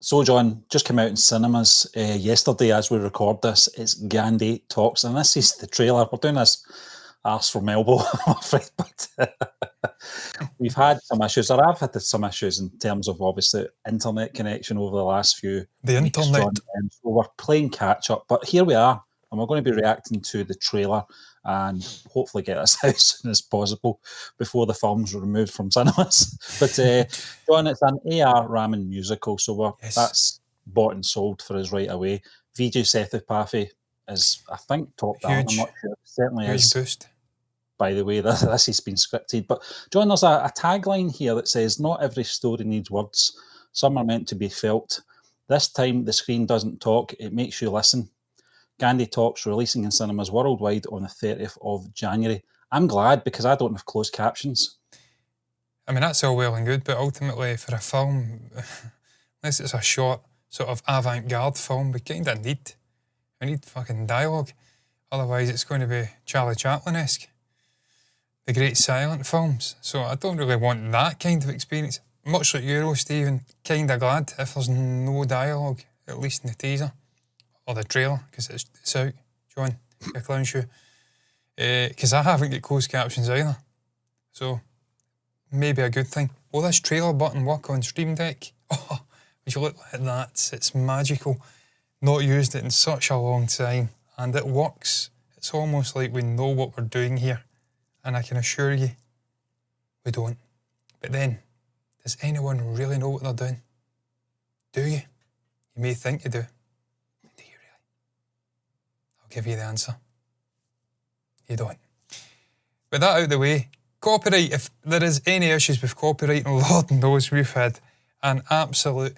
So, John, just came out in cinemas yesterday as we record this. It's Gandhi Talks, and this is the trailer. We're doing this arse from elbow, I'm afraid, but we've had some issues, or I've had some issues in terms of obviously internet connection over the last few The weeks, internet. John. So we're playing catch up, but here we are, and we're going to be reacting to the trailer and hopefully get this out as soon as possible before the film's removed from cinemas. But John, it's an A.R. Rahman musical, so that's bought and sold for us right away. Vijay Sethupathi is, I think, top down. I'm not sure. It certainly huge is. Boost. By the way, this has been scripted. But John, there's a tagline here that says, "Not every story needs words. Some are meant to be felt. This time the screen doesn't talk, it makes you listen." Gandhi Talks releasing in cinemas worldwide on the 30th of January. I'm glad because I don't have closed captions. I mean, that's all well and good, but ultimately for a film, unless it's a short, sort of avant-garde film, we kind of need fucking dialogue. Otherwise it's going to be Charlie Chaplin-esque. The great silent films. So I don't really want that kind of experience. Much like you, Stephen, kind of glad if there's no dialogue, at least in the teaser. Or the trailer, because it's out, John, your clown shoe. Because I haven't got closed captions either. So, maybe a good thing. Will this trailer button work on Stream Deck? Oh, would you look at that? It's magical. Not used it in such a long time. And it works. It's almost like we know what we're doing here. And I can assure you, we don't. But then, does anyone really know what they're doing? Do you? You may think you do. Give you the answer. You don't. With that out of the way, copyright, if there is any issues with copyright, and Lord knows we've had an absolute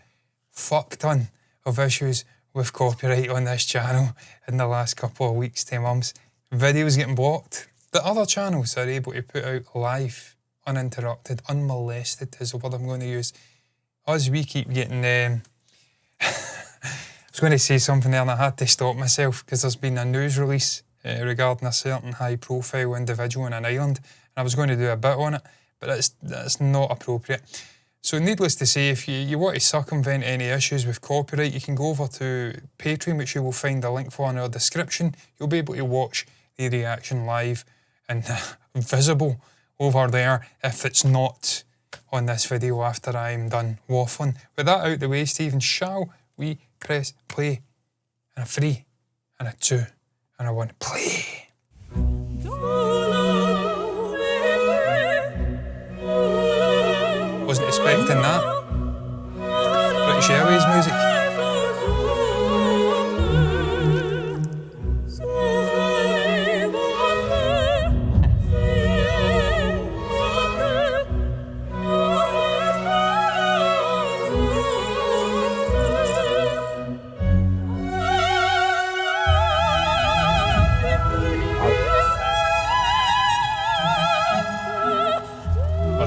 fuck ton of issues with copyright on this channel in the last couple of weeks to months. Videos getting blocked. The other channels are able to put out live, uninterrupted, unmolested is the word I'm going to use. Us, we keep getting... I was going to say something there and I had to stop myself because there's been a news release regarding a certain high-profile individual in an island, and I was going to do a bit on it, but that's not appropriate. So needless to say, if you want to circumvent any issues with copyright, you can go over to Patreon, which you will find a link for in our description. You'll be able to watch the reaction live and visible over there if it's not on this video after I'm done waffling. With that out the way, Stephen, shall we press play, and a 3, and a 2, and a 1. Play! Wasn't expecting that. British Airways music.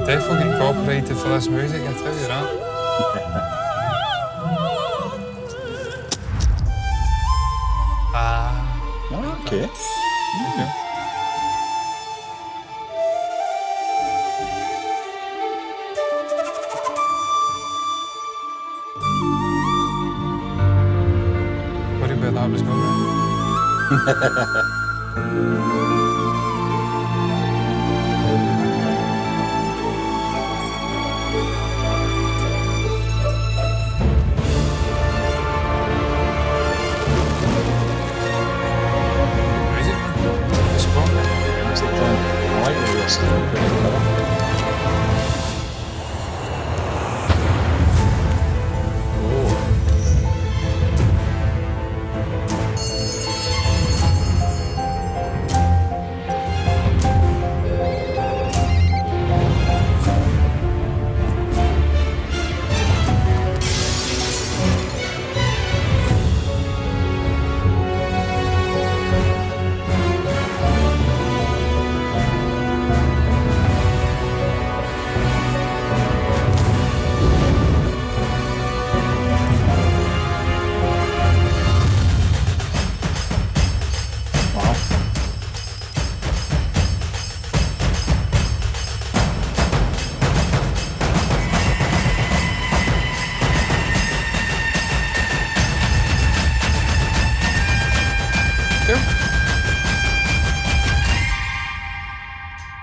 Definitely getting copyrighted for this music, I tell you that. Okay. Worried where that was going.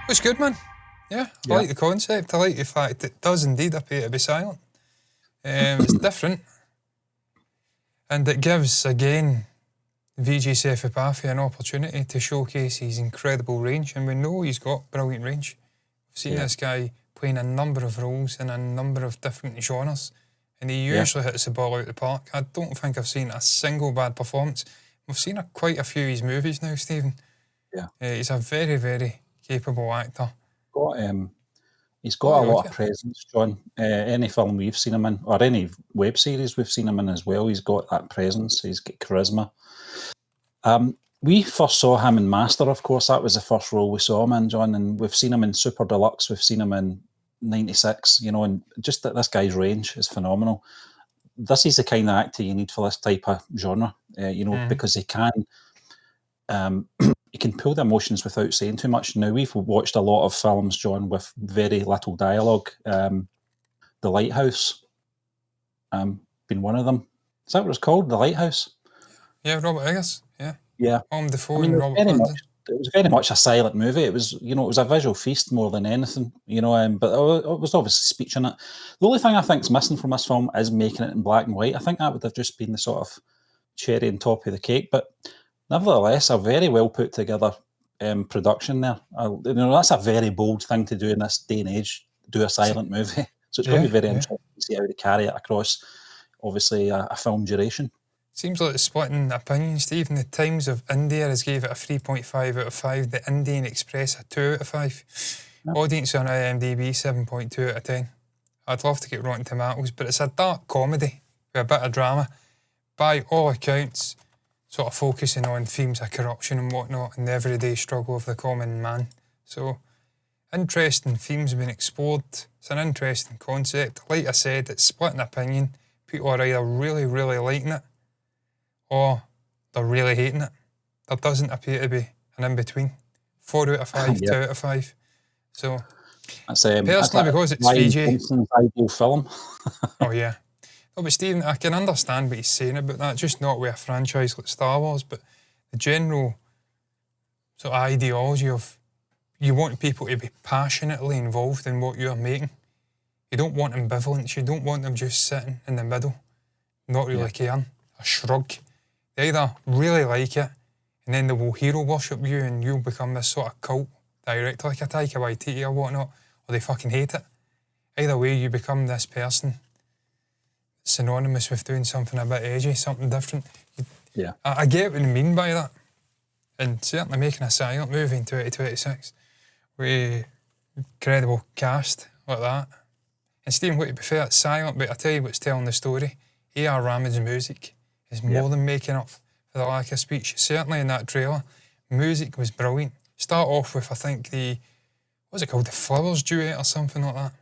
It's good, man. Yeah, I like the concept. I like the fact it does indeed appear to be silent. It's different. And it gives, again, Vijay Sethupathi an opportunity to showcase his incredible range. And we know he's got brilliant range. We've seen this guy playing a number of roles in a number of different genres. And he usually hits the ball out the park. I don't think I've seen a single bad performance. We've seen quite a few of his movies now, Stephen. Yeah. He's a very, very capable actor. He's got a lot of presence, John. Any film we've seen him in, or any web series we've seen him in as well, he's got that presence. He's got charisma. We first saw him in Master, of course. That was the first role we saw him in, John. And we've seen him in Super Deluxe. We've seen him in 96, and just that this guy's range is phenomenal. This is the kind of actor you need for this type of genre, because he can pull the emotions without saying too much. Now, we've watched a lot of films, John, with very little dialogue. The Lighthouse, been one of them. Is that what it's called? The Lighthouse? Yeah, Robert Eggers. Yeah. On the phone, Robert Pattinson. It was very much a silent movie. It was, it was a visual feast more than anything, but it was obviously speech in it. The only thing I think is missing from this film is making it in black and white. I think that would have just been the sort of cherry on top of the cake. But nevertheless, a very well put together production there. That's a very bold thing to do in this day and age, do a silent movie. So it's going to be very interesting to see how they carry it across, obviously, a film duration. Seems like it's splitting opinions, Stephen. The Times of India has gave it a 3.5 out of 5. The Indian Express a 2 out of 5. Audience on IMDb 7.2 out of 10. I'd love to get Rotten Tomatoes, but it's a dark comedy with a bit of drama. By all accounts, sort of focusing on themes of corruption and whatnot and the everyday struggle of the common man. So, interesting themes have been explored. It's an interesting concept. Like I said, it's splitting opinion. People are either really, really liking it or they're really hating it. There doesn't appear to be an in-between. 4 out of 5, 2 out of 5. So, personally, because it's Vijay... ideal film. Oh, yeah. Oh, but Stephen, I can understand what he's saying about that, just not with a franchise like Star Wars, but the general sort of ideology of you want people to be passionately involved in what you're making. You don't want ambivalence. You don't want them just sitting in the middle, not really caring, a shrug. They either really like it, and then they will hero worship you, and you'll become this sort of cult director, like a Taika Waititi or whatnot, or they fucking hate it. Either way, you become this person synonymous with doing something a bit edgy, something different. Yeah. I get what you mean by that. And certainly making a silent movie in 2026 with incredible cast like that. And Stephen, what to be fair, it's silent, but I tell you what's telling the story. A.R. Rahman's music is more than making up for the lack of speech. Certainly in that trailer, music was brilliant. Start off with, I think, what's it called, the Flowers duet or something like that,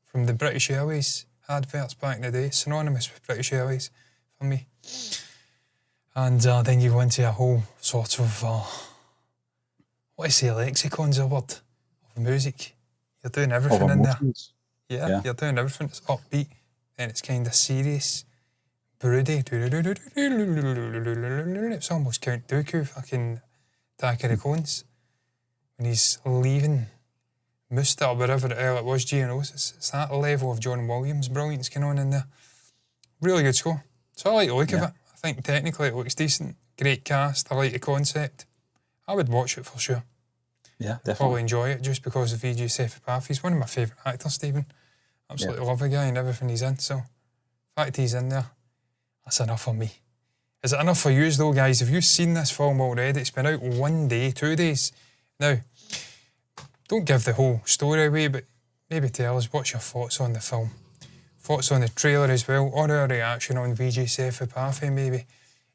from the British Airways adverts back in the day, synonymous with British Airways for me. And then you went into a whole sort of, what I say, lexicon's a word of music. You're doing everything in there. Yeah, you're doing everything. It's upbeat, and it's kind of serious, broody. It's almost Count Dooku, fucking Attack of the Clones. When he's leaving Musta or wherever the hell it was, Geonosis. It's that level of John Williams brilliance going on in there. Really good score. So I like the look of it. I think technically it looks decent. Great cast. I like the concept. I would watch it for sure. Yeah, definitely. Probably enjoy it just because of Vijay Sethupathi. He's one of my favourite actors, Stephen. Absolutely love the guy and everything he's in. So, the fact he's in there, that's enough for me. Is it enough for you though, guys? Have you seen this film already? It's been out 1 day, 2 days. Now, don't give the whole story away, but maybe tell us what's your thoughts on the film. Thoughts on the trailer as well, or our reaction on Vijay Sethupathi maybe.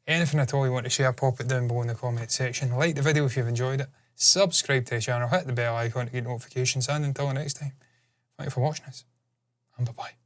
Anything at all you want to share, pop it down below in the comment section. Like the video if you've enjoyed it. Subscribe to the channel, hit the bell icon to get notifications, and until next time, thank you for watching us, and bye-bye.